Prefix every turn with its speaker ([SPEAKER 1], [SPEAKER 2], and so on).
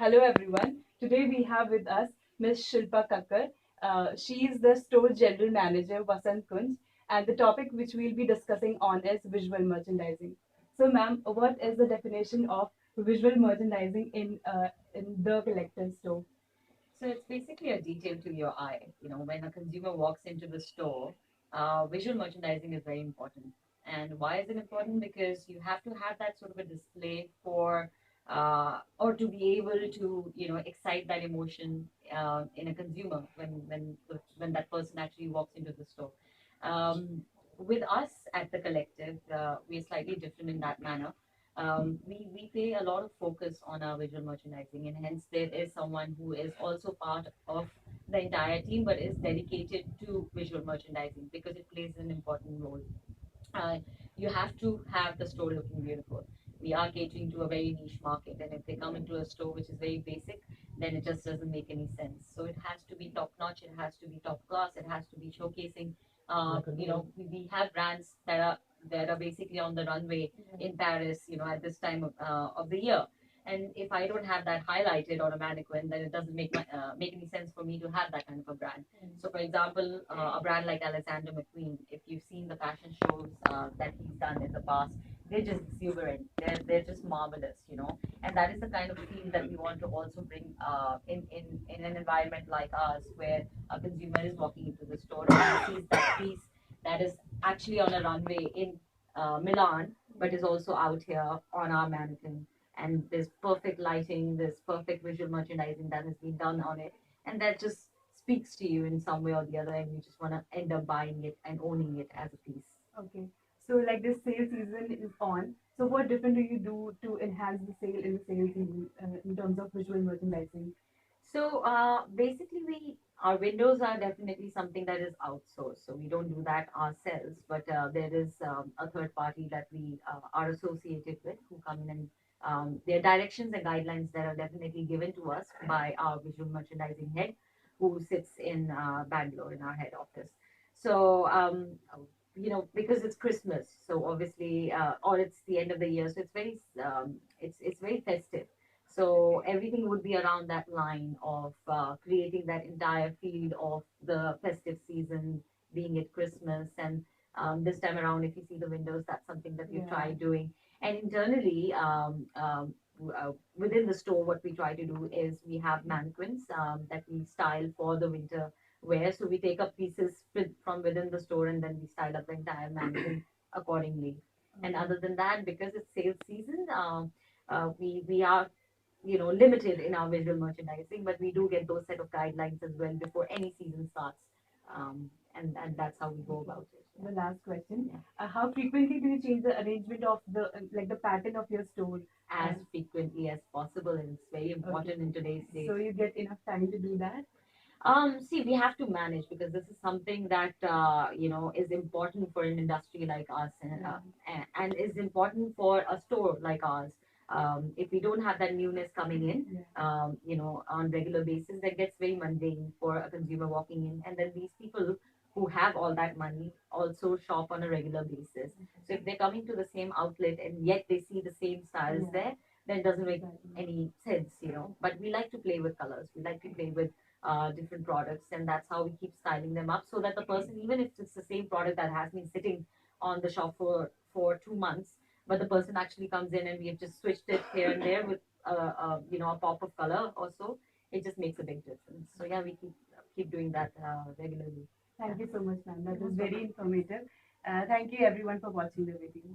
[SPEAKER 1] Hello everyone. Today we have with us Ms. Shilpa Kakkar. She is the store general manager Vasant Kunj, and the topic which we'll be discussing on is visual merchandising. So ma'am, what is the definition of visual merchandising in the collective store?
[SPEAKER 2] So it's basically a detail to your eye. When a consumer walks into the store, visual merchandising is very important. And why is it important? Because you have to have that sort of a display for, or to be able to, excite that emotion in a consumer when that person actually walks into the store. With us at the collective, we are slightly different in that manner. We pay a lot of focus on our visual merchandising, and hence there is someone who is also part of the entire team but is dedicated to visual merchandising because it plays an important role. uh, you have to have the store looking beautiful. We are catering to a very niche market, and if they come into a store which is very basic, then it just doesn't make any sense. So it has to be top notch, it has to be top class, it has to be showcasing. We have brands that are basically on the runway in Paris, at this time of the year. And if I don't have that highlighted on a mannequin, then it doesn't make any sense for me to have that kind of a brand. So, for example, a brand like Alexander McQueen, if you've seen the fashion shows that he's done in the past, they're just exuberant. They're just marvelous. And that is the kind of feel that we want to also bring in an environment like ours, where a consumer is walking into the store and sees that piece that is actually on a runway in Milan, but is also out here on our mannequin. And there's perfect lighting, there's perfect visual merchandising that has been done on it, and that just speaks to you in some way or the other, and you just want to end up buying it and owning it as a piece.
[SPEAKER 1] Okay. So like this sale season is on. So what different do you do to enhance the sale in the sale season in terms of visual merchandising?
[SPEAKER 2] So basically, we our windows are definitely something that is outsourced. So we don't do that ourselves, but there is a third party that we are associated with who come in, and there are directions and guidelines that are definitely given to us by our visual merchandising head, who sits in Bangalore in our head office. So because it's Christmas, so obviously, or it's the end of the year, so it's very festive. So everything would be around that line of creating that entire field of the festive season, being it Christmas. And this time around, if you see the windows, that's something that we've tried doing. And internally, within the store, what we try to do is we have mannequins that we style for the winter wear. So we take up pieces from within the store, and then we style up the entire mannequin accordingly. And other than that, because it's sales season, we are limited in our visual merchandising, but we do get those set of guidelines as well before any season starts. And that's how we go about it.
[SPEAKER 1] The last question.
[SPEAKER 2] Yeah.
[SPEAKER 1] How frequently do you change the arrangement of the like the pattern of your store?
[SPEAKER 2] As frequently as possible, and it's very important in today's day.
[SPEAKER 1] So you get enough time to do that?
[SPEAKER 2] See, we have to manage because this is something that is important for an industry like us, and is important for a store like ours. If we don't have that newness coming in, on regular basis, that gets very mundane for a consumer walking in, and then these people who have all that money also shop on a regular basis. So if they're coming to the same outlet and yet they see the same styles there, then it doesn't make any sense. But we like to play with colors. We like to play with different products, and that's how we keep styling them up so that the person, even if it's the same product that has been sitting on the shop for 2 months, but the person actually comes in and we have just switched it here and there with a pop of color or so, it just makes a big difference. So yeah, we keep doing that regularly.
[SPEAKER 1] Thank you so much, ma'am. That was very informative. Thank you everyone for watching the video.